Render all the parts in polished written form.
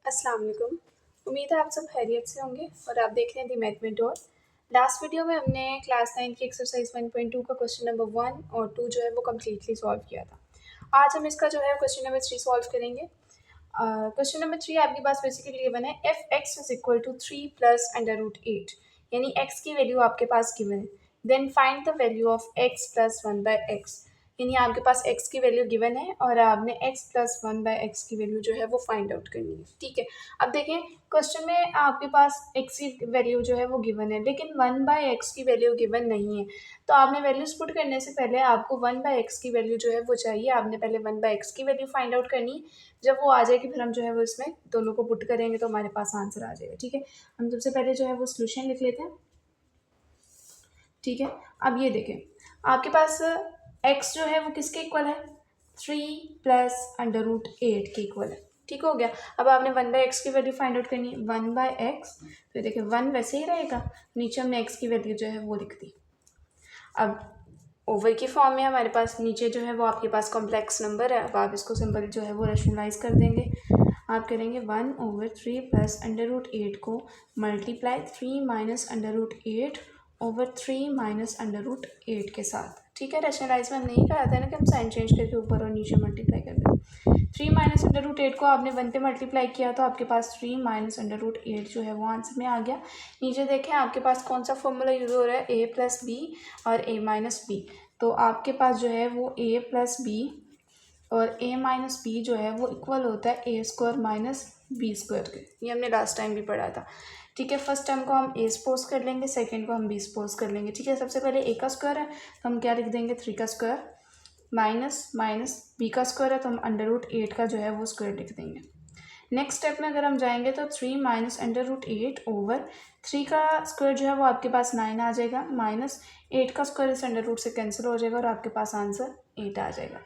अस्सलाम वालेकुम। उम्मीद है आप सब खैरियत से होंगे और आप देख रहे हैं दी मैथ में डॉट। लास्ट वीडियो में हमने क्लास 9 की एक्सरसाइज 1.2 का क्वेश्चन नंबर 1 और 2 जो है वो कम्प्लीटली सॉल्व किया था। आज हम इसका जो है क्वेश्चन नंबर 3 सॉल्व करेंगे। क्वेश्चन नंबर 3 आपके पास बेसिकली गिवन है f x is equal to 3 plus under root 8, यानी एक्स की वैल्यू आपके पास गिवन है। Then find the value of x plus 1 by x, यानी आपके पास x की वैल्यू गिवन है और आपने x प्लस 1 बाय एक्स की वैल्यू जो है वो फाइंड आउट करनी है। ठीक है, अब देखें क्वेश्चन में आपके पास x की वैल्यू जो है वो गिवन है, लेकिन 1 बाय एक्स की वैल्यू गिवन नहीं है। तो आपने वैल्यूज पुट करने से पहले आपको 1 बाय एक्स की वैल्यू जो है वो चाहिए। आपने पहले 1 बाय एक्स की वैल्यू फाइंड आउट करनी। जब वो आ जाएगी फिर हम जो है वो इसमें दोनों को पुट करेंगे तो हमारे पास आंसर आ जाएगा। ठीक है, हम सबसे पहले जो है वो सोल्यूशन लिख लेते हैं। ठीक है, अब ये देखें आपके पास x जो है वो किसके इक्वल है, 3 प्लस अंडर रूट 8 के इक्वल है। ठीक हो गया। अब आपने 1 बाय एक्स की वैल्यू फाइंड आउट करनी है। 1 बाय एक्स, तो देखिए 1 वैसे ही रहेगा, नीचे हमने x की वैल्यू जो है वो लिख दी। अब ओवर की फॉर्म में हमारे पास नीचे जो है वो आपके पास कॉम्प्लेक्स नंबर है। अब आप इसको सिंपल जो है वो रेशनलाइज कर देंगे। आप करेंगे 1/3 प्लस अंडर रूट 8 को multiply 3 minus under root 8/3 minus under root 8 के साथ। ठीक है, रेशनलाइज में हम नहीं कहा था ना कि हम साइन चेंज करके ऊपर और नीचे मल्टीप्लाई कर दें। 3 माइनस अंडर रूट 8 को आपने 1 पे मल्टीप्लाई किया तो आपके पास 3 माइनस अंडर रूट 8 जो है वो आंसर में आ गया। नीचे देखें आपके पास कौन सा फॉर्मूला यूज हो रहा है, a प्लस बी और a माइनस बी। तो आपके पास जो है वो a प्लस बी और a माइनस बी जो है वो इक्वल होता है a square minus B square के। ये हमने लास्ट टाइम भी पढ़ा था। ठीक है, फर्स्ट टर्म को हम a सपोज कर लेंगे, सेकंड को हम b सपोज कर लेंगे। ठीक है, सबसे पहले a का स्क्वायर है तो हम क्या लिख देंगे, 3 का स्क्वायर माइनस माइनस b का स्क्वायर है तो हम अंडर रूट 8 का जो है वो स्क्वायर लिख देंगे। नेक्स्ट स्टेप में अगर हम जाएंगे तो 3 माइनस अंडर रूट 8 ओवर 3 का स्क्वायर जो है वो आपके पास 9 आ जाएगा, माइनस 8 का स्क्वायर इस अंडर रूट से कैंसिल हो जाएगा और आपके पास आंसर 8 आ जाएगा।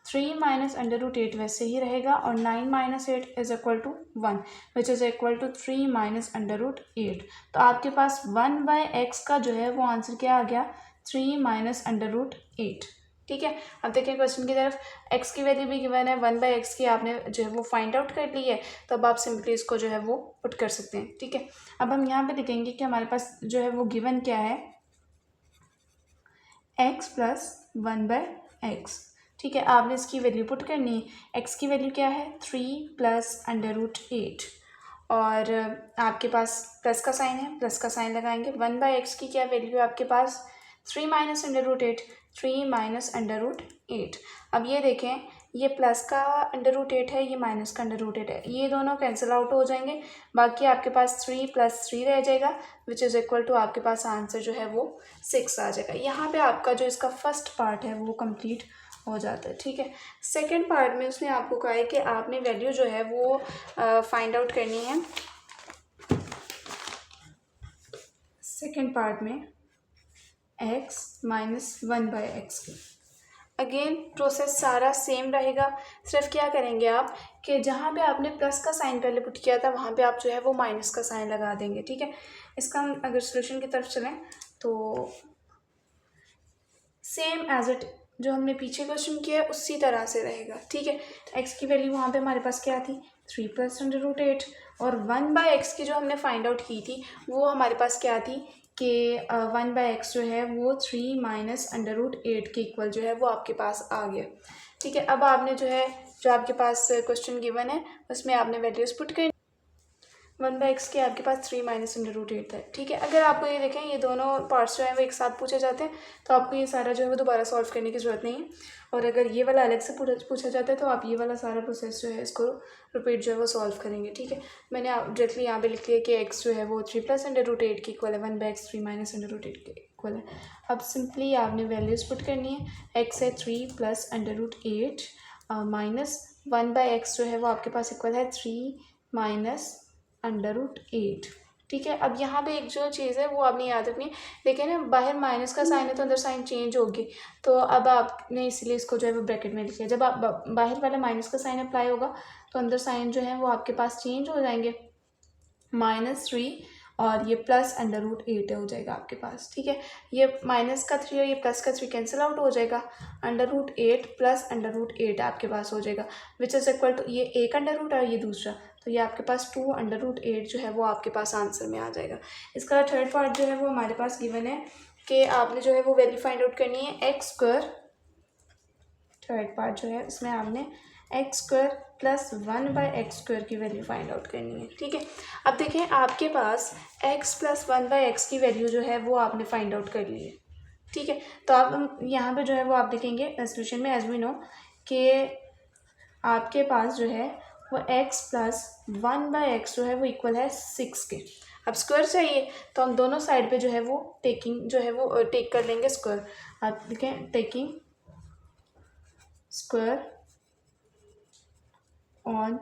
3 माइनस अंडर रूट 8 वैसे ही रहेगा और 9 minus 8 is equal to 1 which is equal to 3 minus under root 8। तो आपके पास 1 बाय एक्स का जो है वो आंसर क्या आ गया, 3 माइनस अंडर रूट 8। ठीक है, अब देखिए क्वेश्चन की तरफ, x की वैल्यू भी गिवन है, 1 बाय एक्स की आपने जो है वो फाइंड आउट कर ली है। तो अब आप सिंपली इसको जो है वो पुट कर सकते हैं। ठीक है, अब हम यहाँ पे लिखेंगे कि हमारे पास जो है वो गिवन क्या है, x प्लस 1 बाय एक्स। ठीक है, आपने इसकी वैल्यू पुट करनी है। x की वैल्यू क्या है, 3 प्लस अंडर रूट 8 और आपके पास प्लस का साइन है, प्लस का साइन लगाएंगे। 1 बाय एक्स की क्या वैल्यू है आपके पास, 3 minus under root 8, 3 minus under root 8। अब ये देखें, ये प्लस का अंडर रूट 8 है, ये माइनस का अंडर रूट 8 है, ये दोनों कैंसिल आउट हो जाएंगे। बाकी आपके पास 3 प्लस 3 रह जाएगा विच इज़ इक्वल टू आपके पास आंसर जो है वो 6 आ जाएगा। यहाँ पे आपका जो इसका फर्स्ट पार्ट है वो कंप्लीट हो जाता है। ठीक है, सेकंड पार्ट में उसने आपको कहा है कि आपने वैल्यू जो है वो फाइंड आउट करनी है। सेकंड पार्ट में x माइनस 1 बाय एक्स की अगेन प्रोसेस सारा सेम रहेगा। सिर्फ क्या करेंगे आप कि जहाँ पे आपने प्लस का साइन पहले पुट किया था वहाँ पे आप जो है वो माइनस का साइन लगा देंगे। ठीक है, इसका हम अगर सोल्यूशन की तरफ चलें तो सेम एज इट जो हमने पीछे क्वेश्चन किया है उसी तरह से रहेगा। ठीक है, एक्स की वैल्यू वहाँ पे हमारे पास क्या थी, 3 प्लस अंडर रूट 8 और 1 बाय एक्स की जो हमने फाइंड आउट की थी वो हमारे पास क्या थी कि 1 बाय एक्स जो है वो 3 माइनस अंडर रूट 8 के इक्वल जो है वो आपके पास आ गया। ठीक है, अब आपने जो है जो आपके पास क्वेश्चन गिवन है उसमें आपने वैल्यूज पुट कर 1 बाय एक्स के आपके पास 3 माइनस अंडर रूट 8 है। ठीक है, अगर आपको ये देखें ये दोनों पार्ट्स जो है वो एक साथ पूछे जाते हैं तो आपको ये सारा जो है वो दोबारा सॉल्व करने की ज़रूरत नहीं है। और अगर ये वाला अलग से पूछा जाता है तो आप ये वाला सारा प्रोसेस जो है इसको रिपीट जो है वो सॉल्व करेंगे। ठीक है, मैंने डायरेक्टली यहाँ पे लिख लिया कि एक्स जो है वो 3 प्लस अंडर रूट 8 के इक्वल है, 1 by x 3 minus under root 8 के इक्वल है। अब सिंपली आपने वैल्यूज़ पुट करनी है। एक्स है 3 plus under root 8 minus 1 by x जो है वो आपके पास इक्वल है 3 माइनस अंडर रूट 8। ठीक है, अब यहाँ पे एक जो चीज़ है वो आपने याद रखनी है। देखिए ना बाहर माइनस का साइन है तो अंदर साइन चेंज होगी, तो अब आपने इसलिए इसको जो है वो ब्रैकेट में लिखा है। जब आप बाहर वाला माइनस का साइन अप्लाई होगा तो अंदर साइन जो है वो आपके पास चेंज हो जाएंगे, -3 और ये प्लस अंडर रूट 8 हो जाएगा आपके पास। ठीक है, ये माइनस का 3 और ये प्लस का 3 कैंसिल आउट हो जाएगा, under root 8 plus under root 8 आपके पास हो जाएगा विच इज़ इक्वल टू ये एक अंडर रूट और ये दूसरा, तो ये आपके पास 2√8 जो है वो आपके पास आंसर में आ जाएगा। इसका थर्ड पार्ट जो है वो हमारे पास गिवन है कि आपने जो है वो वैल्यू फाइंड आउट करनी है एक्स स्क्वायर। थर्ड पार्ट जो है इसमें आपने एक्स स्क्वायर प्लस 1/x² की वैल्यू फाइंड आउट करनी है। ठीक है, अब देखें आपके पास x प्लस 1/x की वैल्यू जो है वो आपने फाइंड आउट कर ली है। ठीक है, तो आप यहाँ पे जो है वो आप देखेंगे सोल्यूशन में एज वी नो कि आपके पास जो है वो x प्लस 1/x जो है वो इक्वल है 6 के। अब स्क्वायर चाहिए तो हम दोनों साइड पे जो है वो टेकिंग जो है वो टेक कर लेंगे स्क्वायर। आप देखें taking square on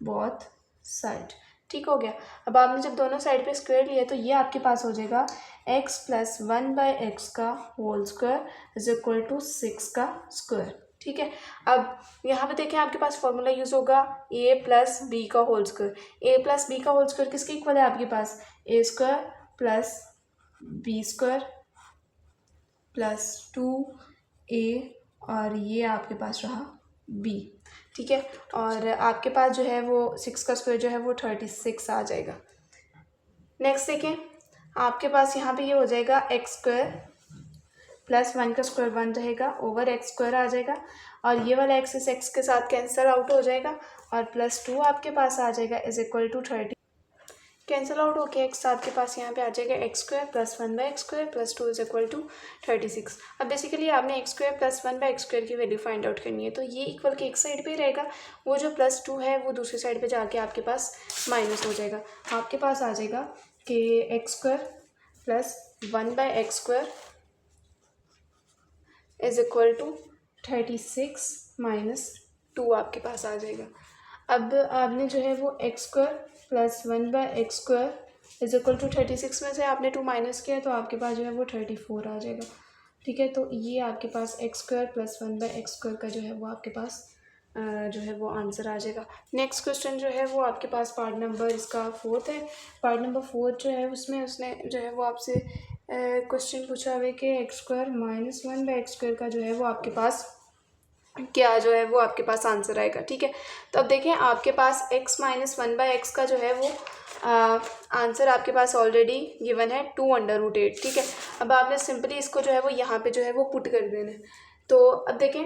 both side. ठीक हो गया। अब आपने जब दोनों साइड पे स्क्वायर लिया तो ये आपके पास हो जाएगा x प्लस 1/x का whole square is equal to 6 का स्क्वायर। ठीक है, अब यहाँ पे देखें आपके पास फॉर्मूला यूज़ होगा a प्लस बी का whole square. a plus B का होल स्क्वायर किसके इक्वल है आपके पास a square plus B square plus 2a और ये आपके पास रहा b। ठीक है, और आपके पास जो है वो 6 का स्क्वायर जो है वो 36 आ जाएगा। नेक्स्ट देखें आपके पास यहाँ पे ये हो जाएगा एक्स स्क्वायर प्लस 1 का स्क्वायर 1 रहेगा ओवर एक्स स्क्वायर आ जाएगा और ये वाला एक्स इस एक्स के साथ कैंसिल आउट हो जाएगा और प्लस 2 आपके पास आ जाएगा is equal to 30 cancel out होके एक्स आपके पास यहाँ पे आ जाएगा x square plus 1/x² plus 2 is equal to 36। अब बेसिकली आपने एक्स स्क्वायर प्लस 1/x² की वैल्यू फाइंड आउट करनी है, तो ये इक्वल के एक साइड पे ही रहेगा, वो जो प्लस 2 है वो दूसरी साइड पे जाके आपके पास माइनस हो जाएगा। आपके पास आ जाएगा कि x square plus 1/x² is equal to 36 minus 2 आपके पास आ जाएगा। अब आपने जो है वो x square plus 1/x² is equal to 36 में से आपने 2 माइनस किया तो आपके पास जो है वो 34 आ जाएगा। ठीक है, तो ये आपके पास एक्स स्क्वायर प्लस 1/x² का जो है वो आपके पास जो है वो आंसर आ जाएगा। नेक्स्ट क्वेश्चन जो है वो आपके पास पार्ट नंबर इसका 4th है। पार्ट नंबर 4 जो है उसमें उसने जो है वो आपसे क्वेश्चन पूछा हुआ है कि एक्स स्क्वायर माइनस 1/x² का जो है वो आपके पास क्या जो है वो आपके पास आंसर आएगा। ठीक है, तो अब देखें आपके पास x माइनस 1/x का जो है वो आंसर आपके पास ऑलरेडी गिवन है 2√8। ठीक है, अब आपने सिंपली इसको जो है वो यहाँ पे जो है वो पुट कर देना है। तो अब देखें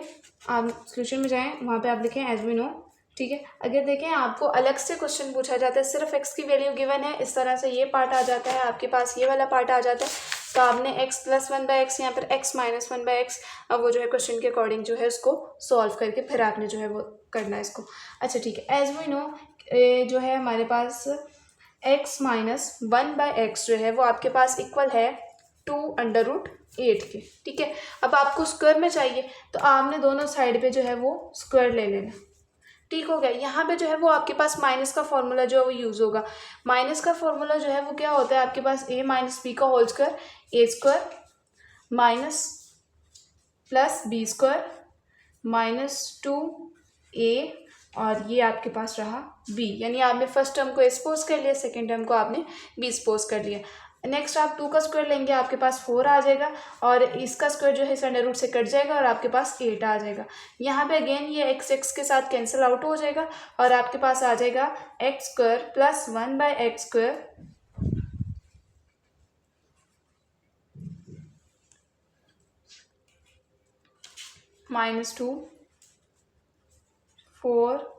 आप सोल्यूशन में जाएं, वहाँ पे आप लिखें एज वी नो। ठीक है, अगर देखें आपको अलग से क्वेश्चन पूछा जाता है, सिर्फ x की वैल्यू गिवन है, इस तरह से ये पार्ट आ जाता है, आपके पास ये वाला पार्ट आ जाता है, तो आपने x प्लस 1/x यहाँ पर x माइनस 1/x अब वो जो है क्वेश्चन के अकॉर्डिंग जो है उसको सॉल्व करके फिर आपने जो है वो करना है इसको। अच्छा ठीक है, एज वी नो जो है हमारे पास x माइनस 1/x जो है वो आपके पास इक्वल है 2√8 के। ठीक है, अब आपको स्क्वायर में चाहिए तो आपने दोनों साइड पे जो है वो स्क्वायर ले लेना। ठीक हो गया, यहाँ पे जो है वो आपके पास माइनस का फॉर्मूला जो है वो यूज़ होगा। माइनस का फॉर्मूला जो है वो क्या होता है आपके पास a माइनस बी का whole square a square minus plus B square minus 2a और ये आपके पास रहा b, यानी आपने फर्स्ट टर्म को a सपोज कर लिया, सेकेंड टर्म को आपने b सपोज कर लिया। नेक्स्ट आप 2 का स्क्वायर लेंगे, आपके पास 4 आ जाएगा और इसका स्क्वायर जो है इस अंडर रूट से कट जाएगा और आपके पास 8 आ जाएगा। यहाँ पे अगेन ये x के साथ कैंसिल आउट हो जाएगा और आपके पास आ जाएगा x square plus 1/x² minus 2 4।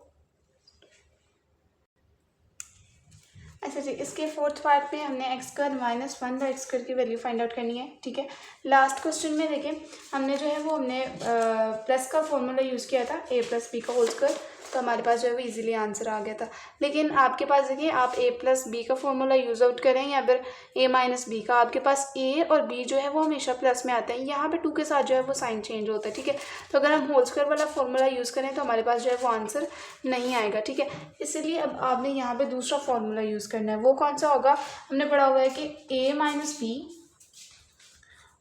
अच्छा जी, इसके फोर्थ पार्ट में हमने एक्स स्क्वायर माइनस 1/x² की वैल्यू फाइंड आउट करनी है। ठीक है, लास्ट क्वेश्चन में देखें हमने जो है वो हमने प्लस का फॉर्मूला यूज़ किया था a प्लस बी का होल स्क्वायर, तो हमारे पास जो है वो इजीली आंसर आ गया था। लेकिन आपके पास देखिए आप a प्लस बी का फॉर्मूला यूज़ आउट करें या फिर a माइनस बी का, आपके पास a और b जो है वो हमेशा प्लस में आते हैं, यहाँ पे 2 के साथ जो है वो साइन चेंज होता है। ठीक है, तो अगर हम होल स्क्वायर वाला फॉर्मूला यूज़ करें तो हमारे पास जो है वो आंसर नहीं आएगा। ठीक है, इसलिए अब आपने यहाँ पे दूसरा फॉर्मूला यूज़ करना है। वो कौन सा होगा, हमने पढ़ा हुआ है कि a माइनस बी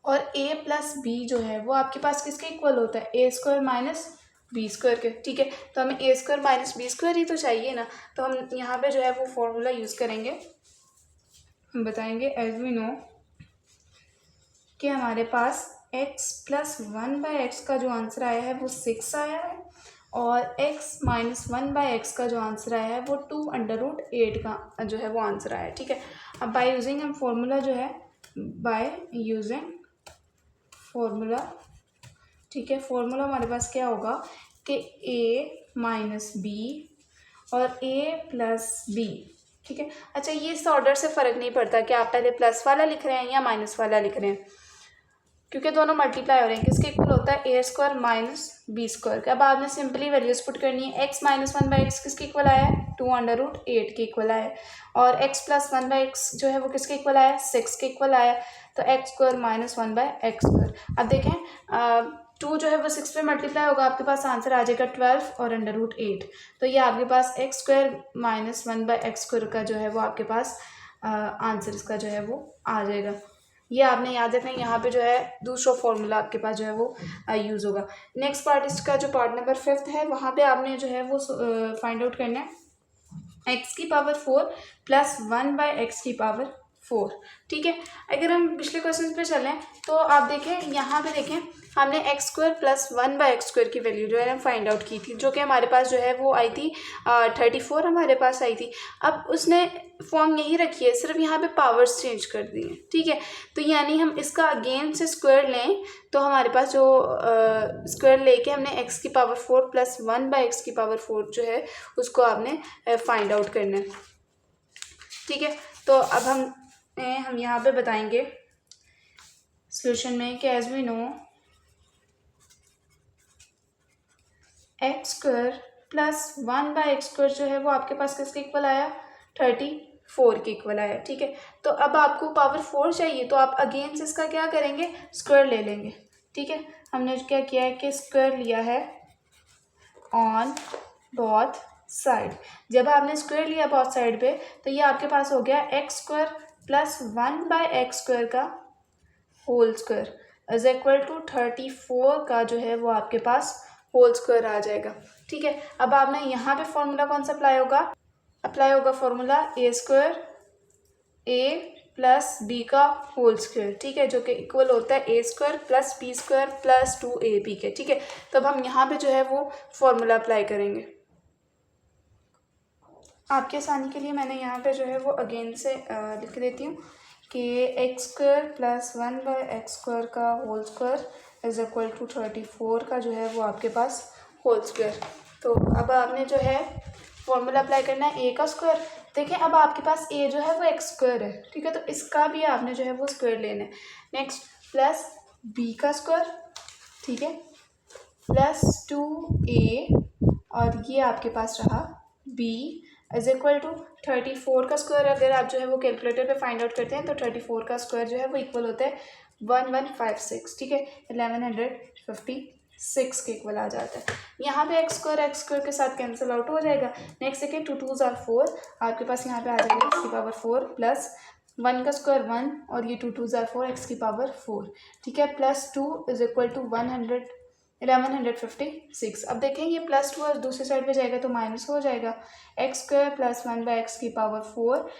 और a प्लस बी जो है वो आपके पास किसके इक्वल होता है, a square minus B square के। ठीक है, तो हमें a square minus B square ही तो चाहिए ना, तो हम यहाँ पे जो है वो फॉर्मूला यूज़ करेंगे। हम बताएंगे एज वी नो कि हमारे पास x प्लस 1/x का जो आंसर आया है वो 6 आया है और x माइनस 1/x का जो आंसर आया है वो 2√8 का जो है वो आंसर आया है। ठीक है, अब बाय यूजिंग हम फॉर्मूला जो है, बाय यूजिंग फॉर्मूला, ठीक है, फॉर्मूला हमारे पास क्या होगा कि a माइनस बी और a प्लस बी। ठीक है, अच्छा ये इस ऑर्डर से फ़र्क नहीं पड़ता कि आप पहले प्लस वाला लिख रहे हैं या माइनस वाला लिख रहे हैं, क्योंकि दोनों मल्टीप्लाई हो रहे हैं। किसके इक्वल होता है, A square minus B square का। अब आपने सिंपली वैल्यूज पुट करनी है। x माइनस 1/x किसके इक्वल आया है, 2√8 के इक्वल आया है। और x प्लस 1/x जो है वो किसके इक्वल आया है, 6 के इक्वल आया है। तो x square minus 1/x square. अब देखें 2 जो है वो 6 पे मल्टीप्लाई होगा, आपके पास आंसर आ जाएगा 12 और √8। तो ये आपके पास x square minus 1/x square का जो है वो आपके पास आंसर इसका जो है वो आ जाएगा। ये आपने याद रखना है। यहाँ पे जो है दूसरा फॉर्मूला आपके पास जो है वो यूज़ होगा। नेक्स्ट पार्ट इसका जो पार्ट नंबर 5 है, वहाँ पे आपने जो है वो फाइंड आउट करना है x की पावर 4 प्लस 1/x की पावर 4। ठीक है, अगर हम पिछले क्वेश्चन पे चलें तो आप देखें, यहाँ पे देखें हमने x square plus 1/x square की वैल्यू जो है ना फाइंड आउट की थी, जो कि हमारे पास जो है वो आई थी 34 हमारे पास आई थी। अब उसने फॉर्म यही रखी है, सिर्फ यहाँ पे पावर्स चेंज कर दी हैं। ठीक है, तो यानी हम इसका अगेन से स्क्वायर लें तो हमारे पास जो स्क्वायर लेके हमने x की पावर 4 प्लस 1/x की पावर 4 जो है उसको आपने फाइंड आउट करना है। ठीक है, तो अब हम यहाँ पे बताएंगे सॉल्यूशन में कि as we know x square plus 1/x square जो है वो आपके पास किसके इक्वल आया, 34 के इक्वल आया। ठीक है, तो अब आपको पावर 4 चाहिए तो आप अगेन से इसका क्या करेंगे, स्क्वायर ले लेंगे। ठीक है, हमने क्या किया है कि स्क्वायर लिया है ऑन बोथ साइड। जब आपने स्क्वायर लिया बोथ साइड पे तो ये आपके पास हो गया x square plus 1/x square का whole square is equal to 34 का जो है वो आपके पास होल स्क्वायर आ जाएगा। ठीक है, अब आपने यहाँ पे फॉर्मूला कौन सा अप्लाई होगा formula A square A plus B का होल स्क्वायर। ठीक है, जो कि इक्वल होता है A square plus B square plus 2ab के। ठीक है, तो अब हम यहाँ पे जो है वो फॉर्मूला अप्लाई करेंगे। आपके आसानी के लिए मैंने यहाँ पे जो है वो अगेन से लिख देती हूँ कि x square plus 1/x square का whole square is equal to 34 का जो है वो आपके पास होल स्क्वायर। तो अब आपने जो है फॉर्मूला अप्लाई करना है a का स्क्वायर। देखिए अब आपके पास a जो है वो x स्क्वायर है। ठीक है, तो इसका भी आपने जो है वो स्क्वायर लेना है। नेक्स्ट प्लस b का स्क्वायर, ठीक है, प्लस 2a और ये आपके पास रहा b इज इक्वल टू 34 का स्क्वायर। अगर आप जो है वो कैलकुलेटर पे फाइंड आउट करते हैं तो 34 का स्क्वायर जो है वो इक्वल होता है 1156। ठीक है, 1156 के इक्वल आ जाता है। यहाँ पे x स्क्वायर के साथ कैंसिल आउट हो जाएगा। नेक्स्ट देखिए 2 2s are 4, आपके पास यहाँ पे आ जाएगा x की पावर 4 प्लस 1 का स्क्वायर 1 और ये 2 2s are 4 x की पावर 4। ठीक है, प्लस 2 इज इक्वल टू 1156। अब देखें ये प्लस 2 दूसरी साइड पे जाएगा तो माइनस हो जाएगा। x स्क्वायर प्लस 1/x की पावर 4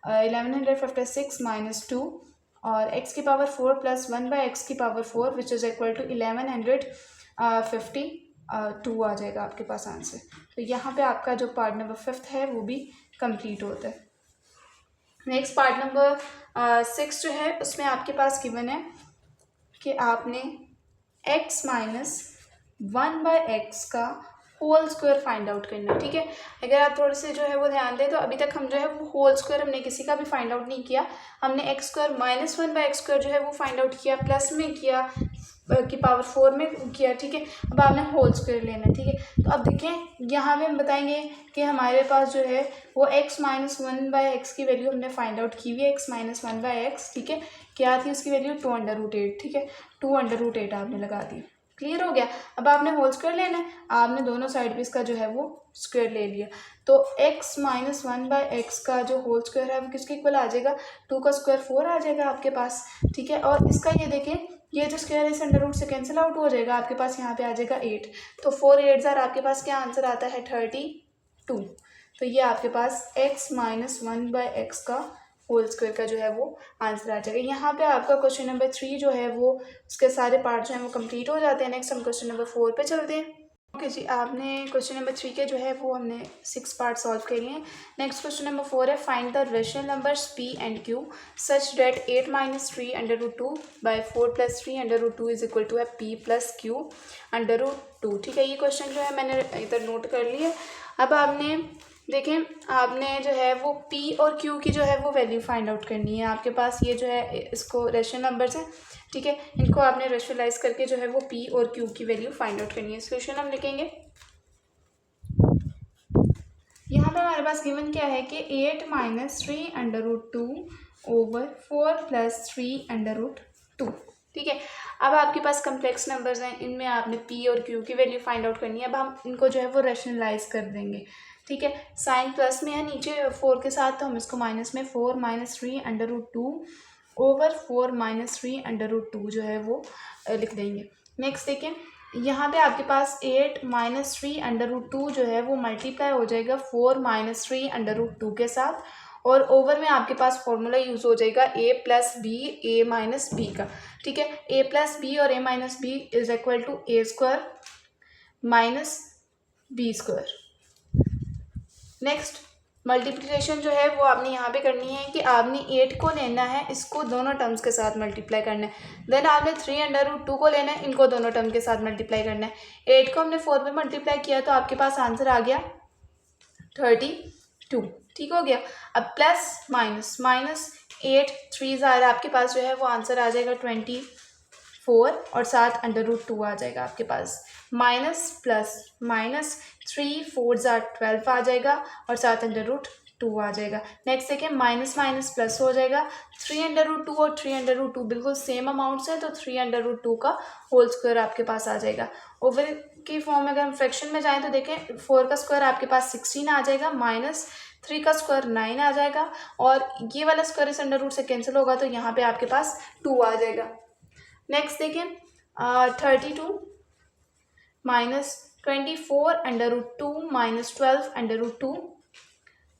1156 माइनस 2 और x की पावर 4 प्लस 1/x की power 4 which is equal to 1152 आ जाएगा आपके पास आंसर। तो यहाँ पे आपका जो पार्ट नंबर 5 है वो भी कंप्लीट होता है। नेक्स्ट पार्ट नंबर 6 जो है उसमें आपके पास गिवन है कि आपने x माइनस 1/x का होल स्क्वायर फाइंड आउट करना है। ठीक है, अगर आप थोड़े से जो है वो ध्यान दें तो अभी तक हम जो है वो होल स्क्वायर हमने किसी का भी फाइंड आउट नहीं किया। हमने x square minus 1/x square जो है वो फाइंड आउट किया, प्लस में किया की पावर 4 में किया। ठीक है, अब आपने होल स्क्वायर लेना है। ठीक है, तो अब देखें यहाँ पे हम बताएंगे कि हमारे पास जो है वो x माइनस 1/x की वैल्यू हमने फाइंड आउट की हुई है। x माइनस 1/x, ठीक है, क्या थी उसकी वैल्यू 2√8। ठीक है, 2√8 आपने लगा दी। क्लियर हो गया। अब आपने होल स्क्वायर लेना है, आपने दोनों साइड पे इसका जो है वो स्क्वायर ले लिया। तो x माइनस 1/x का जो होल स्क्वायर है वो किसके इक्वल आ जाएगा, 2 का स्क्वायर 4 आ जाएगा आपके पास। ठीक है, और इसका ये देखें ये जो स्क्वायर है इस अंडर रूट से कैंसिल आउट हो जाएगा, आपके पास यहाँ पे आ जाएगा 8। तो 4 8 आपके पास क्या आंसर आता है 32। तो ये आपके पास x माइनस 1/x का होल स्क्वायर का जो है वो आंसर आ जाएगा। यहाँ पे आपका क्वेश्चन नंबर 3 जो है वो उसके सारे पार्ट जो हैं वो कंप्लीट हो जाते हैं। नेक्स्ट हम क्वेश्चन नंबर 4 पे चलते हैं। ओके जी, आपने क्वेश्चन नंबर 3 के जो है वो हमने 6 पार्ट सॉल्व कर लिए हैं। नेक्स्ट क्वेश्चन नंबर 4 है, find the rational numbers p and q such that 8 minus 3 under root 2 by 4 plus 3 under root 2 is equal to है p plus q under root 2। ठीक है, ये क्वेश्चन जो है मैंने इधर नोट कर लिया। अब आपने देखें, आपने जो है वो p और q की जो है वो वैल्यू फाइंड आउट करनी है। आपके पास ये जो है इसको रेशनल नंबर्स हैं, ठीक है, इनको आपने रेशनलाइज करके जो है वो p और q की वैल्यू फाइंड आउट करनी है। सोल्यूशन हम लिखेंगे, यहाँ पे हमारे पास गिवन क्या है कि 8 minus 3 under root 2 over 4 plus 3 under root 2। ठीक है, अब आपके पास कम्प्लेक्स नंबर्स हैं, इनमें आपने p और q की वैल्यू फाइंड आउट करनी है। अब हम इनको जो है वो रेशनलाइज कर देंगे। ठीक है, साइन प्लस में है नीचे 4 के साथ, तो हम इसको माइनस में 4 minus 3 under root 2 over 4 minus 3 under root 2 जो है वो लिख देंगे। नेक्स्ट देखें, यहाँ पे आपके पास 8 माइनस 3 अंडर रूट 2 जो है वो मल्टीप्लाई हो जाएगा 4 माइनस 3 अंडर रूट 2 के साथ, और ओवर में आपके पास फॉर्मूला यूज़ हो जाएगा a plus B a minus b का। ठीक है, a प्लस बी और a minus b is equal to a square minus B square. Next multiplication जो है वो आपने यहाँ पे करनी है कि आपने 8 को लेना है, इसको दोनों टर्म्स के साथ मल्टीप्लाई करना है। देन आपने 3 अंडर रूट 2 को लेना है, इनको दोनों टर्म के साथ मल्टीप्लाई करना है। 8 को हमने 4 में मल्टीप्लाई किया तो आपके पास आंसर आ गया 32। ठीक हो गया। अब प्लस माइनस, माइनस 8 3 ज़ाहिर आपके पास जो है वो आंसर आ जाएगा 24, और साथ अंडर रूट 2 आ जाएगा आपके पास। माइनस प्लस माइनस 3 4 ज़ार 12 आ जाएगा, और साथ अंडर रूट 2 आ जाएगा। नेक्स्ट देखिए, माइनस माइनस प्लस हो जाएगा, 3 अंडर रूट 2 और 3 अंडर रूट 2 बिल्कुल सेम अमाउंट्स है, तो 3 अंडर रूट 2 का होल स्क्वायर आपके पास आ जाएगा। ओवर की फॉर्म में अगर हम फ्रैक्शन में जाएँ तो देखें, 4 का स्क्वायर आपके पास 16 आ जाएगा, माइनस 3 का स्क्वायर 9 आ जाएगा, और ये वाला स्क्वायर इस अंडर रूट से कैंसिल होगा, तो यहाँ पे आपके पास 2 आ जाएगा। नेक्स्ट देखें, 32 minus 24 under root 2 minus 12 under root 2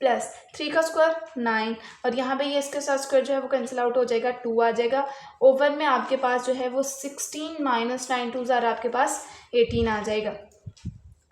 plus 3 का स्क्वायर 9, और यहाँ पे ये इसके साथ स्क्वायर जो है वो कैंसिल आउट हो जाएगा, 2 आ जाएगा। ओवर में आपके पास जो है वो 16 माइनस 9 2 ज़ार आपके पास 18 आ जाएगा।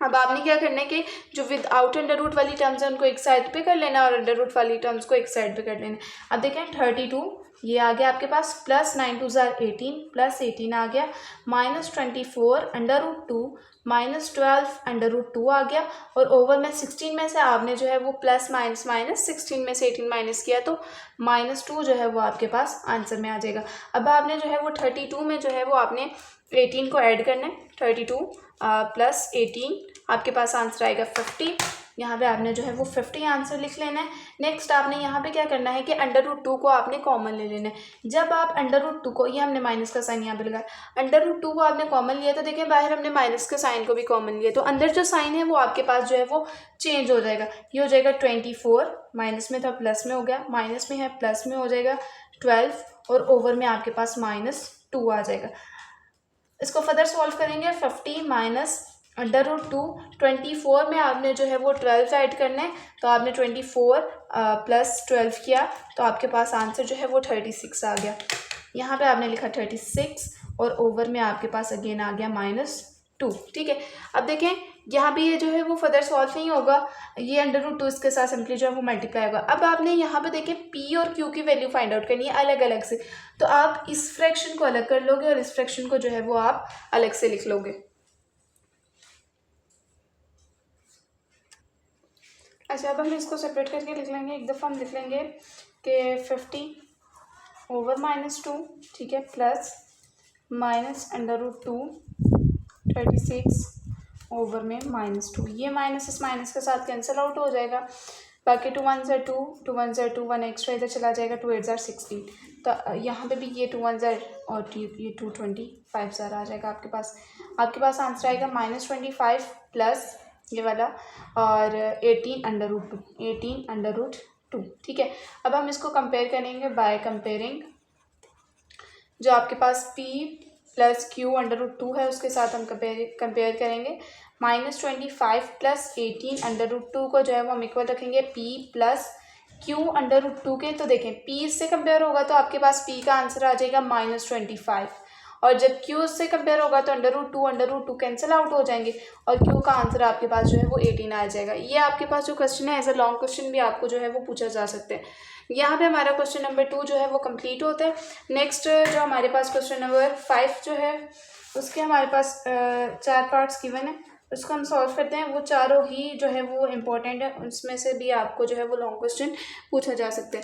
अब आपने क्या करना है कि जो विद आउट अंडर रूट वाली टर्म्स है उनको एक साइड पे कर लेना, और अंडर रूट वाली टर्म्स को एक साइड पे कर लेना। अब देखें 32 ये आ गया आपके पास, प्लस 9 2 ज़ार 18 प्लस 18 आ गया, minus 24 under root 2 minus 12 under root 2 आ गया, और ओवर में 16 में से आपने जो है वो प्लस माइनस माइनस 16 में से 18 माइनस किया, तो -2 जो है वो आपके पास आंसर में आ जाएगा। अब आपने जो है वो 32 में जो है वो आपने 18 को ऐड करना है, 32 प्लस 18 आपके पास आंसर आएगा 50। यहाँ पे आपने जो है वो 50 आंसर लिख लेना है। नेक्स्ट आपने यहाँ पे क्या करना है कि अंडर रूट 2 को आपने कॉमन ले लेना है। जब आप अंडर रूट 2 को, ये हमने माइनस का साइन यहाँ पे लगाया, अंडर रूट 2 को आपने कॉमन लिया तो देखिए बाहर हमने माइनस के साइन को भी कॉमन लिया, तो अंदर जो साइन है वो आपके पास जो है वो चेंज हो जाएगा। ये हो जाएगा 24, माइनस में था प्लस में हो गया, माइनस में है प्लस में हो जाएगा 12, और ओवर में आपके पास -2 आ जाएगा। इसको फर्दर सॉल्व करेंगे, 50 माइनस अंडर रूट 2, 24 में आपने जो है वो 12 ऐड करना है, तो आपने 24 प्लस 12 किया, तो आपके पास आंसर जो है वो 36 आ गया। यहाँ पे आपने लिखा 36, और ओवर में आपके पास अगेन आ गया -2। ठीक है, अब देखें यहाँ पे ये जो है वो फर्दर सॉल्व नहीं होगा, ये अंडर रूट 2 इसके साथ सिंपली जो है वो मल्टीप्लाई होगा। अब आपने यहाँ पे देखें p और q की वैल्यू फाइंड आउट करनी है अलग अलग से, तो आप इस फ्रैक्शन को अलग कर लोगे और इस फ्रैक्शन को जो है वो आप अलग से लिख लोगे। अच्छा, अब हम इसको सेपरेट करके लिख लेंगे। एक दफ़ा हम लिख लेंगे कि 50 ओवर -2, ठीक है, plus minus under root 2 36 over में -2, ये माइनस इस माइनस के साथ कैंसिल आउट हो जाएगा, बाकी 2 1 ज़ार 2 2 1 ज़ार 2 1 एक्स्ट्रा इधर चला जाएगा, 2 8 ज़ार 16, तो यहाँ पे भी ये 2 1 ज़ार और ये 2 25 ज़ार आ जाएगा आपके पास आंसर आएगा -25 प्लस ये वाला और 18 अंडर रूट 2, 18 अंडर रूट 2। ठीक है, अब हम इसको कंपेयर करेंगे बाय कंपेयरिंग जो आपके पास p plus q under root 2 है उसके साथ हम कंपेयर करेंगे। -25 प्लस 18 अंडर रूट 2 को जो है वो हम इक्वल रखेंगे p plus q under root 2 के। तो देखें p इससे कंपेयर होगा तो आपके पास p का आंसर आ जाएगा -25, और जब क्यू उससे कंपेयर होगा तो under root two cancel out हो जाएंगे और क्यू का आंसर आपके पास जो है वो 18 आ जाएगा। ये आपके पास जो क्वेश्चन है एज अ लॉन्ग क्वेश्चन भी आपको जो है वो पूछा जा सकता है। यहाँ पे हमारा क्वेश्चन नंबर 2 जो है वो कंप्लीट होता है। नेक्स्ट जो हमारे पास क्वेश्चन नंबर 5 जो है उसके हमारे पास 4 पार्ट्स गिवन है, उसको हम सॉल्व करते हैं। वो चारों ही जो है वो इम्पोर्टेंट है, उसमें से भी आपको जो है वो लॉन्ग क्वेश्चन पूछा जा सकता है।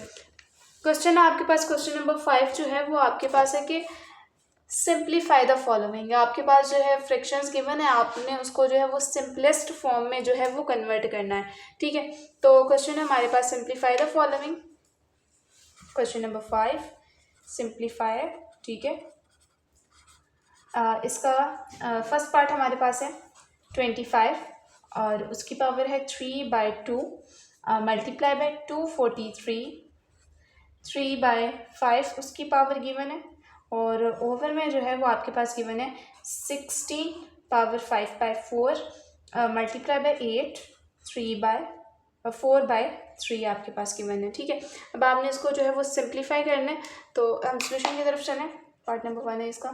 क्वेश्चन आपके पास क्वेश्चन नंबर 5 जो है वो आपके पास है कि सिंप्लीफाई द फॉलोइंग। आपके पास जो है फ्रैक्शंस गिवन है, आपने उसको जो है वो सिंपलेस्ट फॉर्म में जो है वो कन्वर्ट करना है। ठीक है, तो क्वेश्चन है हमारे पास simplify the following, question number 5 simplify. ठीक है, इसका फर्स्ट पार्ट हमारे पास है 25 और उसकी पावर है 3/2 मल्टीप्लाई बाय 243, 3/5 उसकी पावर गिवन है और ओवर में जो है वो आपके पास गिवन है 16 पावर 5/4 मल्टीप्लाई बाय 8, 4/3 आपके पास गिवन है। ठीक है, अब आपने इसको जो है वो सिंप्लीफाई करना है, तो हम सोल्यूशन की तरफ चलें। पार्ट नंबर 1 है इसका।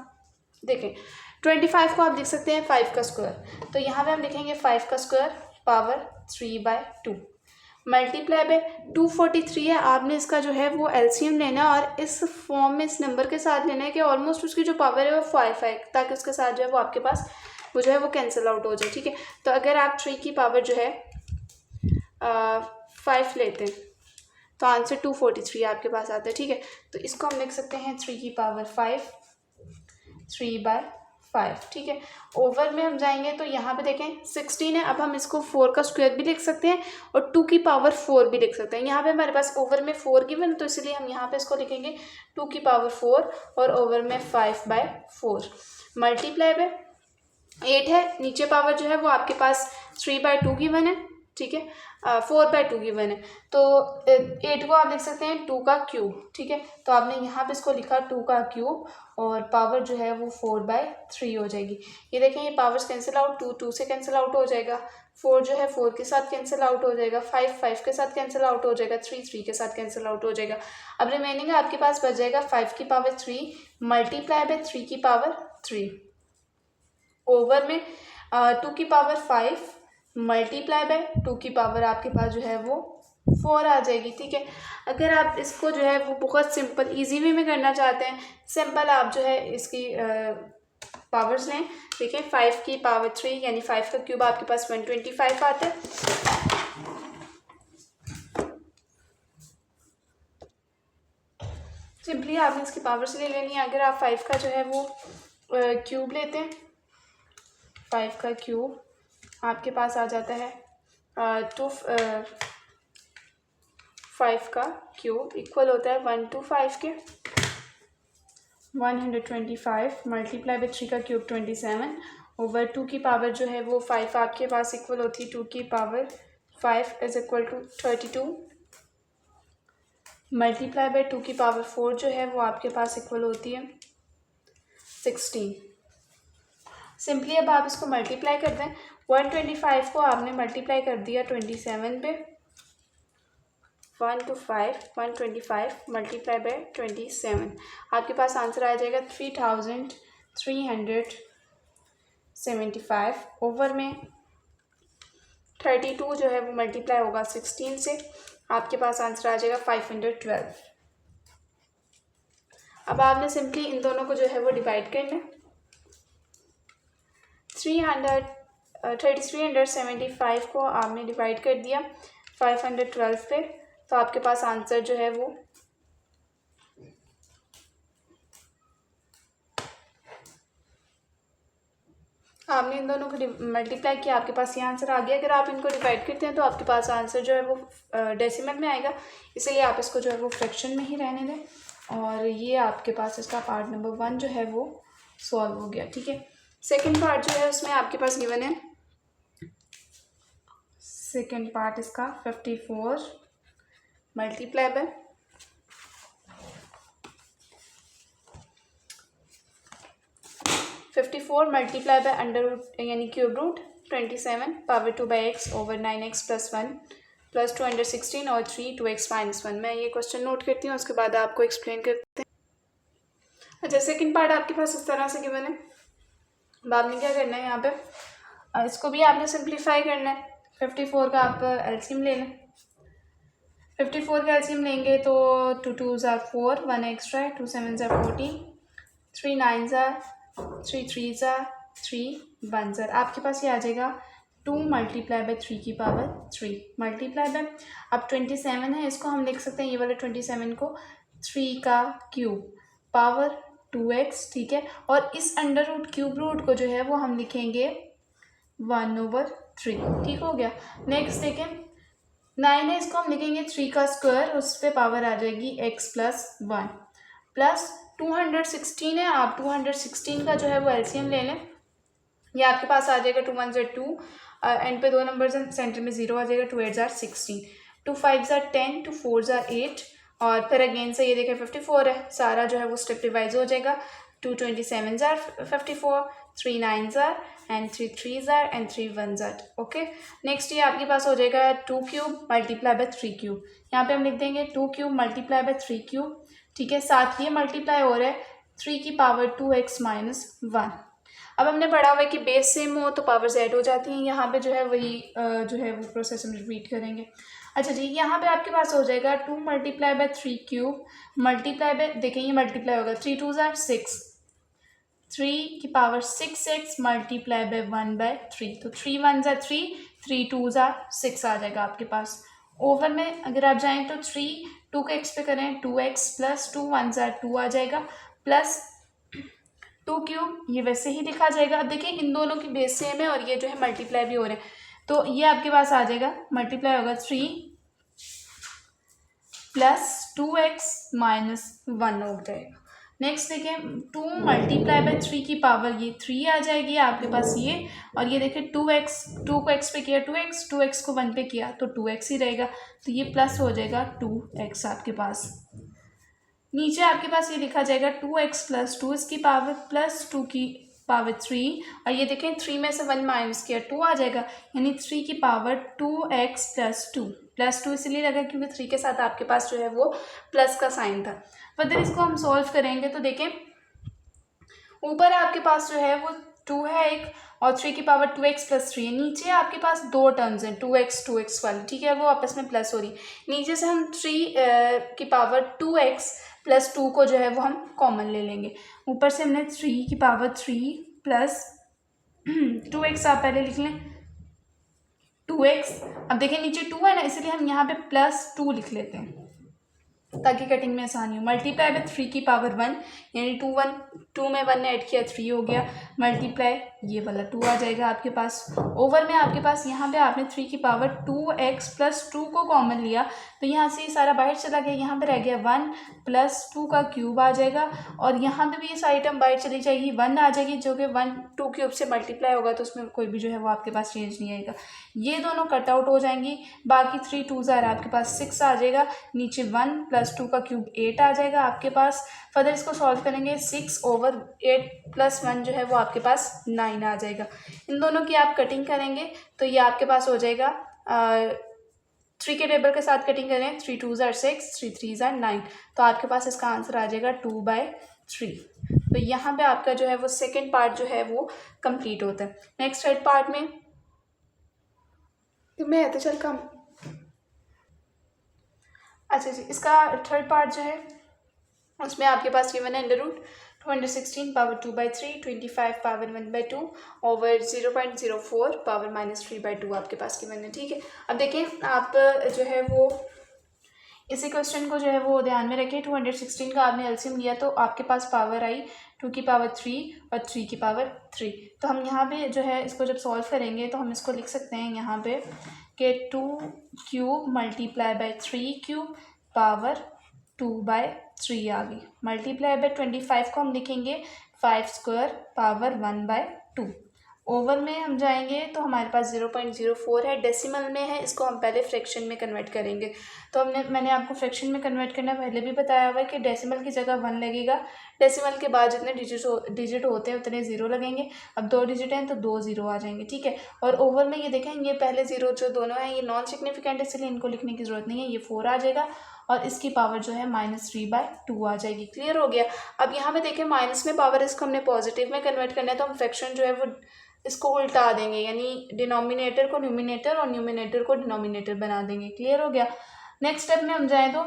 देखें 25 को आप लिख सकते हैं 5 का स्क्वायर, तो यहाँ पे हम लिखेंगे 5 का स्क्वायर पावर 3/2 मल्टीप्लाई बाय 243 है। आपने इसका जो है वो एलसीएम लेना है और इस फॉर्म में इस नंबर के साथ लेना है कि ऑलमोस्ट उसकी जो पावर है वो 5 है, ताकि उसके साथ जो है वो आपके पास वो जो है वो कैंसिल आउट हो जाए। ठीक है, तो अगर आप 3 की पावर जो है 5 लेते हैं तो आंसर 243 आपके पास आता है। ठीक है, तो इसको हम लिख सकते हैं 3 की पावर 5, 3/5। ठीक है, ओवर में हम जाएंगे तो यहाँ पे देखें 16 है, अब हम इसको 4 का स्क्वायर भी लिख सकते हैं और 2 की पावर 4 भी लिख सकते हैं। यहाँ पे हमारे पास ओवर में 4 गिवन, तो इसलिए हम यहाँ पे इसको लिखेंगे 2 की पावर 4 और ओवर में 5/4 मल्टीप्लाई बाय 8 है। नीचे पावर जो है वो आपके पास 3/2 गिवन है। ठीक है, 4/2 गिवन है, तो 8 को आप लिख सकते हैं 2 का क्यूब। ठीक है, तो आपने यहाँ पे इसको लिखा 2 का क्यूब और पावर जो है वो 4/3 हो जाएगी। ये देखें ये पावर्स कैंसिल आउट, 2 से कैंसिल आउट हो जाएगा, 4 जो है 4 के साथ कैंसिल आउट हो जाएगा, 5 के साथ कैंसिल आउट हो जाएगा, 3 के साथ कैंसिल आउट हो जाएगा। अब रिमेनिंग आपके पास बच जाएगा 5 की पावर 3 मल्टीप्लाई बाय 3 की पावर 3 ओवर में 2 की पावर 5 मल्टीप्लाई बाय 2 की पावर आपके पास जो है वो 4 आ जाएगी। ठीक है, अगर आप इसको जो है वो बहुत सिंपल इजी वे में करना चाहते हैं, सिंपल आप जो है इसकी पावर्स लें। देखिए 5 की पावर 3 यानी 5 का क्यूब आपके पास 125 आता है। सिंपली आपने इसकी पावर्स ले लेनी है। अगर आप 5 का जो है वो क्यूब लेते हैं, 5 का क्यूब आपके पास आ जाता है 5 का क्यूब इक्वल होता है 125 के 125 मल्टीप्लाई बाय 3 का क्यूब 27 ओवर 2 की पावर जो है वो 5 आपके पास इक्वल होती है 2 की power 5 is equal to 32 multiply by 2 की पावर 4 जो है वो आपके पास इक्वल होती है 16। सिंपली अब आप इसको मल्टीप्लाई कर दें, 125 को आपने मल्टीप्लाई कर दिया 27 पे, 125 मल्टीप्लाई बाय 27 आपके पास आंसर आ जाएगा 3375 ओवर में 32 जो है वो मल्टीप्लाई होगा 16 से, आपके पास आंसर आ जाएगा 512। अब आपने सिंपली इन दोनों को जो है वो डिवाइड करना है। 3375 को आपने डिवाइड कर दिया 512 पे, तो आपके पास आंसर जो है वो आपने इन दोनों को मल्टीप्लाई किया, आपके पास ये आंसर आ गया। अगर आप इनको डिवाइड करते हैं तो आपके पास आंसर जो है वो डेसिमल में आएगा, इसलिए आप इसको जो है वो फ्रैक्शन में ही रहने दें और ये आपके पास इसका पार्ट नंबर 1 जो है वो सॉल्व हो गया। ठीक है, सेकेंड पार्ट जो है उसमें आपके पास गिवन है, सेकेंड पार्ट इसका 54 multiply by 54 multiply by under root यानी cube root 27 power 2/x over 9x + 1 + 2 under 16 और 3 2x - 1। मैं ये क्वेश्चन नोट करती हूँ, उसके बाद आपको एक्सप्लेन करते हैं। अच्छा, सेकंड पार्ट आपके पास इस तरह से गिवन है। अब आपने क्या करना है यहाँ पे, इसको भी आपने सिंप्लीफाई करना है। 54 का आप एलसीएम ले लें। 54 का एलसीएम लेंगे तो 2 2s are 4, 1 एक्स्ट्रा है, 2 7s are 14, 3 9s are 3 3s are 3 1s are, आपके पास ये आ जाएगा 2 मल्टीप्लाई बाई 3 की पावर 3 मल्टीप्लाई बाई, अब 27 है, इसको हम लिख सकते हैं ये वाला 27 को 3 का क्यूब पावर 2x, ठीक है। और इस अंडर रूट क्यूब रूट को जो है वो हम लिखेंगे 1/3, ठीक हो गया। नेक्स्ट देखें 9 है, इसको हम लिखेंगे 3 का स्क्वायर, उस पर पावर आ जाएगी x प्लस 1 प्लस 216 है, आप 216 का जो है वो एलसीएम ले लें। ये आपके पास आ जाएगा 2 1s are 2, एंड पे 2 नंबर्स हैं, सेंटर में 0 आ जाएगा, 2 8s are 16, 2 5s are 10, 2 4s are 8, और फिर अगेन से ये देखें 54 है, सारा जो है वो स्टेप डिवाइज हो जाएगा। 2 27s are 54, 3 9s are and 3 3s are and 3 1s are, okay. Next ये आपके पास हो जाएगा 2 क्यूब मल्टीप्लाई बाई 3 क्यूब, यहाँ पे हम लिख देंगे 2 क्यूब मल्टीप्लाई बाई 3 क्यूब, ठीक है। साथ ये मल्टीप्लाई हो रहा है 3 की पावर 2x माइनस 1। अब हमने पढ़ा हुआ है कि बेस सेम हो तो पावर्स ऐड हो जाती हैं, यहाँ पे जो है वही जो है वो प्रोसेस हम रिपीट करेंगे। अच्छा जी, यहाँ पे आपके पास हो जाएगा 2 multiply by 3 cube multiply by, देखें ये मल्टीप्लाई होगा 3 2s are 6, 3 की पावर 6x मल्टीप्लाई बाई 1/3, तो 3 1s are 3, 3 2s are 6 आ जाएगा आपके पास। ओवर में अगर आप जाएँ तो 3 2 के एक्स पे करें 2x प्लस 2 1s are 2 आ जाएगा, प्लस 2 क्यूब ये वैसे ही लिखा जाएगा। अब देखिए इन दोनों की बेस सेम है और ये जो है मल्टीप्लाई भी हो रहे हैं, तो ये आपके पास आ जाएगा मल्टीप्लाई होगा 3 प्लस 2x माइनस 1 हो जाएगा। नेक्स्ट देखें 2 मल्टीप्लाई बाई 3 की पावर ये 3 आ जाएगी आपके पास ये, और ये देखें 2x, 2 को x पे किया 2x, 2x को 1 पे किया तो 2x ही रहेगा, तो ये प्लस हो जाएगा 2x आपके पास। नीचे आपके पास ये लिखा जाएगा 2x प्लस 2 इसकी पावर प्लस 2 की पावर 3, और ये देखें 3 में से 1 माइनस किया 2 आ जाएगा, यानी 3 की पावर 2x प्लस 2 इसलिए लगा क्योंकि 3 के साथ आपके पास जो है वो प्लस का साइन था। फिर इसको हम सॉल्व करेंगे तो देखें ऊपर आपके पास जो है वो 2 है एक, और 3 की पावर 2x प्लस 3 है। नीचे आपके पास दो टर्म्स हैं 2x वाली, ठीक है, वो आपस में प्लस हो रही। नीचे से हम 3 की पावर 2x प्लस 2 को जो है वो हम कॉमन ले लेंगे। ऊपर से हमने 3 की पावर 3 प्लस 2x आप पहले लिख लें 2x। अब देखिए नीचे 2 है ना, इसलिए हम यहाँ पे प्लस 2 लिख लेते हैं ताकि कटिंग में आसानी हो। मल्टीप्लाई बाई 3 की पावर 1, यानी 2 में 1 ने ऐड किया 3 हो गया, मल्टीप्लाई ये वाला 2 आ जाएगा आपके पास। ओवर में आपके पास यहाँ पे आपने 3 की पावर 2x प्लस 2 को कॉमन लिया, तो यहाँ से ये सारा बाहर चला गया, यहाँ पे रह गया 1 प्लस 2 का क्यूब आ जाएगा, और यहाँ पे भी ये सारी टर्म बाहर चली जाएगी, 1 आ जाएगी जो कि 1 2 क्यूब से मल्टीप्लाई होगा, तो उसमें कोई भी जो है वो आपके पास चेंज नहीं आएगा। ये दोनों कट आउट हो जाएंगी, बाकी 3 2s are आपके पास 6 आ जाएगा, नीचे 1 प्लस 2 का क्यूब 8 आ जाएगा आपके पास। फर्दर इसको सॉल्व करेंगे 6/8 प्लस 1 जो है वो आपके पास 9 आ जाएगा। इन दोनों की आप कटिंग करेंगे तो ये आपके पास हो जाएगा 3 के टेबल के साथ कटिंग करें 3 2s are 6, 3 3s are 9, तो आपके पास इसका आंसर आ जाएगा 2/3। तो यहाँ पे आपका जो है वो सेकेंड पार्ट जो है वो कंप्लीट होता है। नेक्स्ट थर्ड पार्ट में मैं तो चल कम, अच्छा जी, इसका थर्ड पार्ट जो है उसमें आपके पास गिवन है under root 216 power 2/3, 25 power 1/2 over 0.04 power -3/2 आपके पास गिवन है, ठीक है। अब देखें आप जो है वो इसी क्वेश्चन को जो है वो ध्यान में रखें। 216 का आपने एलसीएम लिया तो आपके पास पावर आई 2 की पावर 3 और 3 की पावर 3, तो हम यहाँ पे जो है इसको जब सॉल्व करेंगे तो हम इसको लिख सकते हैं यहाँ पे कि 2 cube multiply by 3 cube power 2/3 आ गई, मल्टीप्लाई बाई 25 को हम लिखेंगे 5 स्क्वायर पावर 1/2। ओवर में हम जाएंगे तो हमारे पास 0.04 है, डेसिमल में है, इसको हम पहले फ्रैक्शन में कन्वर्ट करेंगे। तो मैंने आपको फ्रैक्शन में कन्वर्ट करना पहले भी बताया हुआ है कि डेसिमल की जगह 1 लगेगा, डेसिमल के बाद जितने डिजिट होते हैं उतने 0 लगेंगे। अब 2 डिजिट हैं तो 2 0 आ जाएंगे, ठीक है। और ओवर में ये देखें ये पहले 0 जो दोनों हैं ये नॉन सिग्निफिकेंट है, इसलिए इनको लिखने की ज़रूरत नहीं है, ये 4 आ जाएगा। और इसकी पावर जो है -3/2 आ जाएगी। क्लियर हो गया। अब यहाँ पे देखें माइनस में पावर इसको हमने पॉजिटिव में कन्वर्ट करना है, तो हम फ्रैक्शन जो है वो इसको उल्टा देंगे, यानी डिनोमिनेटर को न्यूमिनेटर और न्यूमिनेटर को डिनोमिनेटर बना देंगे। क्लियर हो गया। नेक्स्ट स्टेप में हम जाएँ तो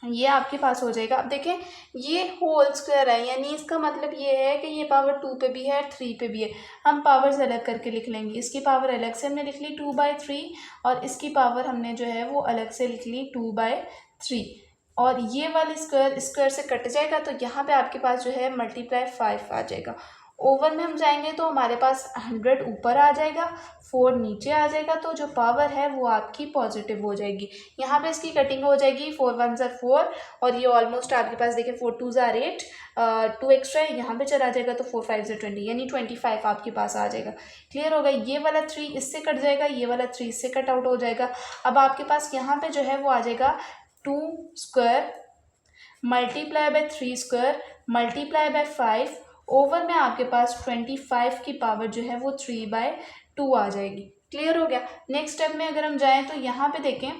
ये आपके पास हो जाएगा। अब देखें ये होल स्क्वायर है, यानी इसका मतलब ये है कि ये पावर 2 पे भी है, 3 पे भी है। हम पावर्स अलग करके लिख लेंगे। इसकी पावर अलग से हमने लिख ली 2/3 और इसकी पावर हमने जो है वो अलग से लिख ली 2/3। और ये वाली स्क्वायर स्क्वायर से कट जाएगा, तो यहाँ पे आपके पास जो है मल्टीप्लाई 5 आ जाएगा। ओवर में हम जाएंगे तो हमारे पास 100 ऊपर आ जाएगा, 4 नीचे आ जाएगा, तो जो पावर है वो आपकी पॉजिटिव हो जाएगी। यहाँ पे इसकी कटिंग हो जाएगी, 4 1 4 और ये ऑलमोस्ट आपके पास देखिए 4 2 8, 2 एक्स्ट्रा है यहाँ पे चला जाएगा, तो 4 5 20 यानी 25 आपके पास आ जाएगा। क्लियर होगा। ये वाला 3 इससे कट जाएगा, ये वाला 3 इससे कट आउट हो जाएगा। अब आपके पास यहाँ पे जो है वो आ जाएगा 2 square multiply by 3 square multiply by 5 over में आपके पास 25 की पावर जो है वो 3/2 आ जाएगी। क्लियर हो गया। नेक्स्ट स्टेप में अगर हम जाएं तो यहाँ पे देखें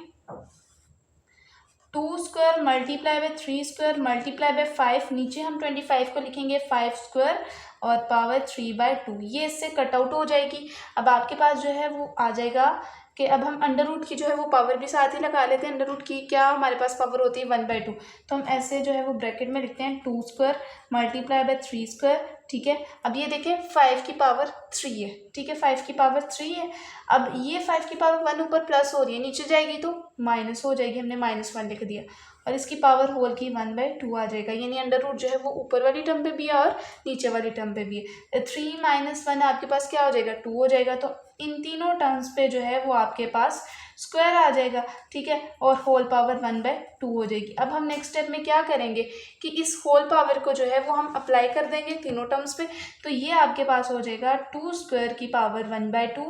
2 square multiply by 3 square multiply by 5, नीचे हम 25 को लिखेंगे 5 स्क्वायर और पावर 3/2, ये इससे कट आउट हो जाएगी। अब आपके पास जो है वो आ जाएगा कि अब हम अंडर रूट की जो है वो पावर भी साथ ही लगा लेते हैं। अंडर रूट की क्या हमारे पास पावर होती है 1/2, तो हम ऐसे जो है वो ब्रैकेट में लिखते हैं 2 स्क्वायर मल्टीप्लाई बाय 3 स्क्वायर। ठीक है। अब ये देखें 5 की पावर 3 है। ठीक है, 5 की पावर 3 है। अब ये 5 की पावर 1 ऊपर प्लस हो रही है, नीचे जाएगी तो माइनस हो जाएगी, हमने -1 लिख दिया और इसकी पावर होल की 1/2 आ जाएगा, यानी अंडर रूट जो है वो ऊपर वाली टर्म पे भी है और नीचे वाली टर्म पे भी है। 3 - 1 आपके पास क्या हो जाएगा 2 हो जाएगा, तो इन तीनों टर्म्स पे जो है वो आपके पास स्क्वायर आ जाएगा। ठीक है, और होल पावर 1/2 हो जाएगी। अब हम नेक्स्ट स्टेप में क्या करेंगे कि इस होल पावर को जो है वो हम अप्लाई कर देंगे तीनों टर्म्स पे, तो ये आपके पास हो जाएगा 2 स्क्वायर की पावर 1/2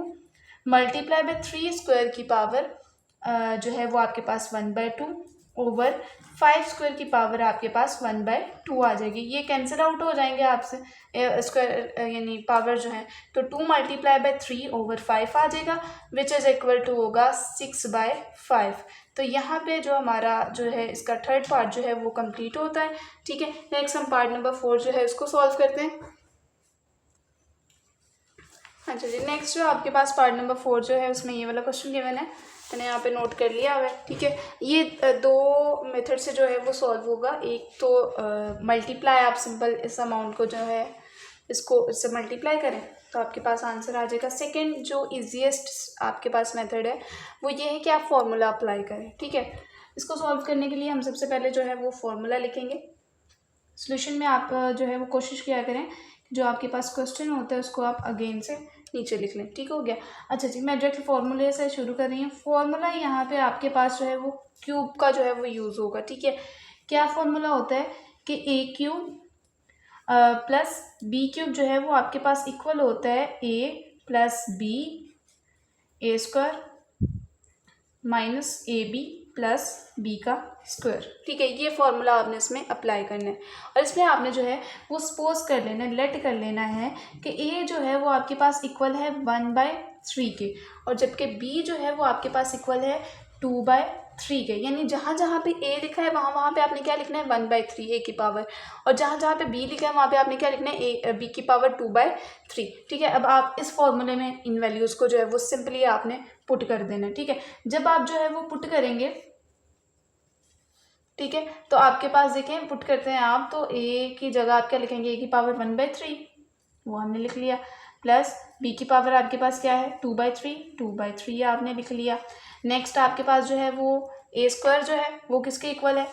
मल्टीप्लाई बाय 3 स्क्वायर की पावर जो है वो आपके पास 1/2 ओवर 5 स्क्वायर की पावर आपके पास 1/2 आ जाएगी। ये कैंसिल आउट हो जाएंगे आपसे स्क्वायर यानी पावर जो है, तो 2 मल्टीप्लाई बाय 3 ओवर 5 आ जाएगा विच इज़ इक्वल टू होगा 6/5। तो यहाँ पे जो हमारा जो है इसका थर्ड पार्ट जो है वो कंप्लीट होता है। ठीक है, नेक्स्ट हम पार्ट नंबर 4 जो है उसको सॉल्व करते हैं। अच्छा जी, नेक्स्ट जो आपके पास पार्ट नंबर 4 जो है उसमें ये वाला क्वेश्चन गिवन है, मैंने यहाँ पे नोट कर लिया हुआ है। ठीक है, ये दो मेथड से जो है वो सॉल्व होगा। एक तो मल्टीप्लाई, आप सिंपल इस अमाउंट को जो है इसको इससे मल्टीप्लाई करें तो आपके पास आंसर आ जाएगा। सेकंड जो इजीएस्ट आपके पास मेथड है वो ये है कि आप फॉर्मूला अप्लाई करें। ठीक है, इसको सॉल्व करने के लिए हम सबसे पहले जो है वो फॉर्मूला लिखेंगे। सोल्यूशन में आप जो है वो कोशिश किया करें जो आपके पास क्वेश्चन होता है उसको आप अगेन से नीचे लिख लें। ठीक हो गया। अच्छा जी, मैं डायरेक्ट फॉर्मूले से शुरू कर रही हूँ। फॉर्मूला यहाँ पे आपके पास जो है वो क्यूब का जो है वो यूज़ होगा। ठीक है, क्या फॉर्मूला होता है कि A cube plus B cube जो है वो आपके पास इक्वल होता है A plus B A square minus A B plus B का स्क्वायर। ठीक है, ये फॉर्मूला आपने इसमें अप्लाई करना है और इसमें आपने जो है वो सपोज कर लेना है, लेट कर लेना है कि ए जो है वो आपके पास इक्वल है 1/3 के और जबकि बी जो है वो आपके पास इक्वल है 2/3 के, यानी जहाँ जहाँ पे ए लिखा है वहाँ वहाँ पे आपने क्या लिखना है 1/3 ए की पावर, और जहाँ जहाँ पे बी लिखा है वहाँ पे आपने क्या लिखना है ए बी की पावर 2/3। ठीक है, अब आप इस फॉर्मूले में इन वैल्यूज़ को जो है वो सिंपली आपने पुट कर देना है। ठीक है, जब आप जो है वो पुट करेंगे, ठीक है, तो आपके पास देखें पुट करते हैं आप, तो ए की जगह आप क्या लिखेंगे ए की पावर 1/3 वो हमने लिख लिया, प्लस बी की पावर आपके पास क्या है 2/3 आपने लिख लिया। नेक्स्ट आपके पास जो है वो ए स्क्वायर जो है वो किसके इक्वल है,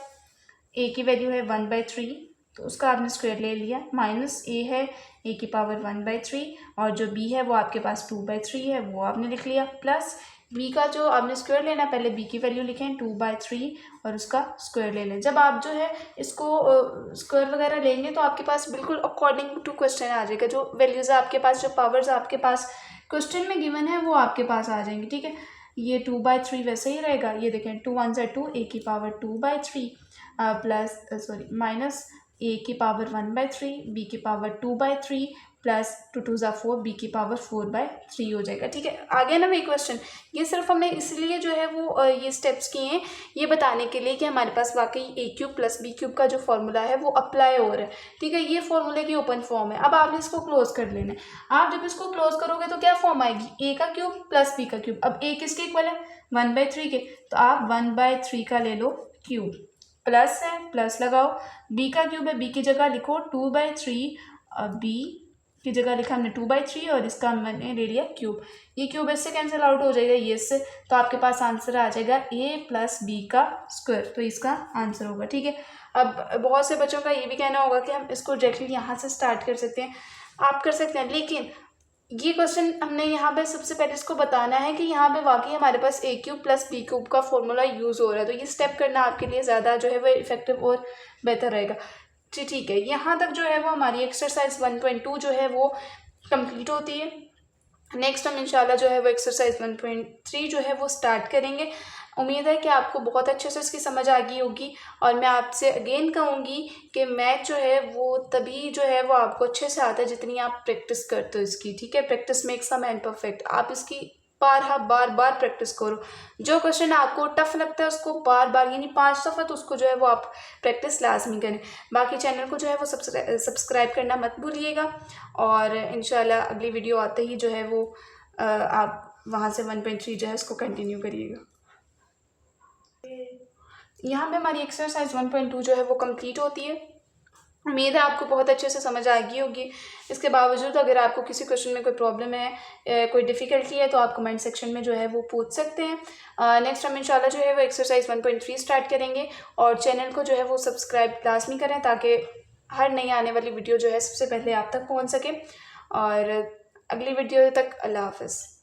ए की वैल्यू है 1/3 तो उसका आपने स्क्वायर ले लिया, माइनस ए है ए की पावर 1/3 और जो बी है वो आपके पास 2/3 है वो आपने लिख लिया, प्लस बी का जो आपने स्क्वायर लेना, पहले बी की वैल्यू लिखें 2/3 और उसका स्क्वायर ले लें। जब आप जो है इसको स्क्वायर वगैरह लेंगे तो आपके पास बिल्कुल अकॉर्डिंग टू क्वेश्चन आ जाएगा, जो वैल्यूज़ आपके पास, जो पावर्स आपके पास क्वेश्चन में गिवन है वो आपके पास आ जाएंगी। ठीक है, ये 2/3 वैसे ही रहेगा, ये देखें 2 1 2 ए की पावर 2/3 प्लस माइनस ए की पावर 1/3 बी की पावर 2/3 प्लस 2 2 ज़ा 4 b की पावर 4/3 हो जाएगा। ठीक है, आ गया ना वही क्वेश्चन। ये सिर्फ हमने इसलिए जो है वो ये स्टेप्स किए हैं ये बताने के लिए कि हमारे पास वाकई a³ + b³ का जो फॉर्मूला है वो अप्लाई हो रहा है। ठीक है, ये फॉर्मूले की ओपन फॉर्म है। अब आपने इसको क्लोज कर लेना है। आप जब इसको क्लोज करोगे तो क्या फॉर्म आएगी, a³ + b³। अब a किसके इक्वल है, 1/3 के, तो आप 1/3 का ले लो क्यूब, प्लस है प्लस लगाओ, b का क्यूब है, b की जगह लिखो 2/3, b की जगह लिखा हमने 2/3 और इसका मैंने ले लिया क्यूब। ये क्यूब इससे कैंसिल आउट हो जाएगा ये इससे, तो आपके पास आंसर आ जाएगा a + b का स्क्वायर, तो इसका आंसर होगा। ठीक है, अब बहुत से बच्चों का ये भी कहना होगा कि हम इसको डायरेक्टली यहाँ से स्टार्ट कर सकते हैं, आप कर सकते हैं, लेकिन ये क्वेश्चन हमने यहाँ पे सबसे पहले इसको बताना है कि यहाँ पे वाकई हमारे पास a³ + b³ का फॉर्मूला यूज़ हो रहा है, तो ये स्टेप करना आपके लिए ज़्यादा जो है वो इफेक्टिव और बेहतर रहेगा। ठीक है, यहाँ तक जो है वो हमारी एक्सरसाइज 1.2 जो है वो कंप्लीट होती है। नेक्स्ट हम इंशाल्लाह जो है वो एक्सरसाइज 1.3 जो है वो स्टार्ट करेंगे। उम्मीद है कि आपको बहुत अच्छे से इसकी समझ आ गई होगी, और मैं आपसे अगेन कहूँगी कि मैथ जो है वो तभी जो है वो आपको अच्छे से आता है जितनी आप प्रैक्टिस करते हो इसकी। ठीक है, practice makes a man perfect. आप इसकी बार बार प्रैक्टिस करो। जो क्वेश्चन आपको टफ लगता है उसको बार बार यानी 5 दफ़ा तो उसको जो है वो आप प्रैक्टिस लाजमी करें। बाकी चैनल को जो है वो सब्सक्राइब करना मत भूलिएगा, और इंशाल्लाह अगली वीडियो आते ही जो है वो आप वहाँ से 1.3 जो है इसको कंटिन्यू करिएगा। यहाँ पे हमारी एक्सरसाइज 1.2 जो है वो कंप्लीट होती है। उम्मीद है आपको बहुत अच्छे से समझ आ गई होगी। इसके बावजूद अगर आपको किसी क्वेश्चन में कोई प्रॉब्लम है, कोई डिफ़िकल्टी है, तो आप कमेंट सेक्शन में जो है वो पूछ सकते हैं। नेक्स्ट हम इंशाल्लाह जो है वो एक्सरसाइज 1.3 स्टार्ट करेंगे, और चैनल को जो है वो सब्सक्राइब लाजमी करें ताकि हर नई आने वाली वीडियो जो है सबसे पहले आप तक पहुँच सके। और अगली वीडियो तक अल्लाह हाफ़िज़।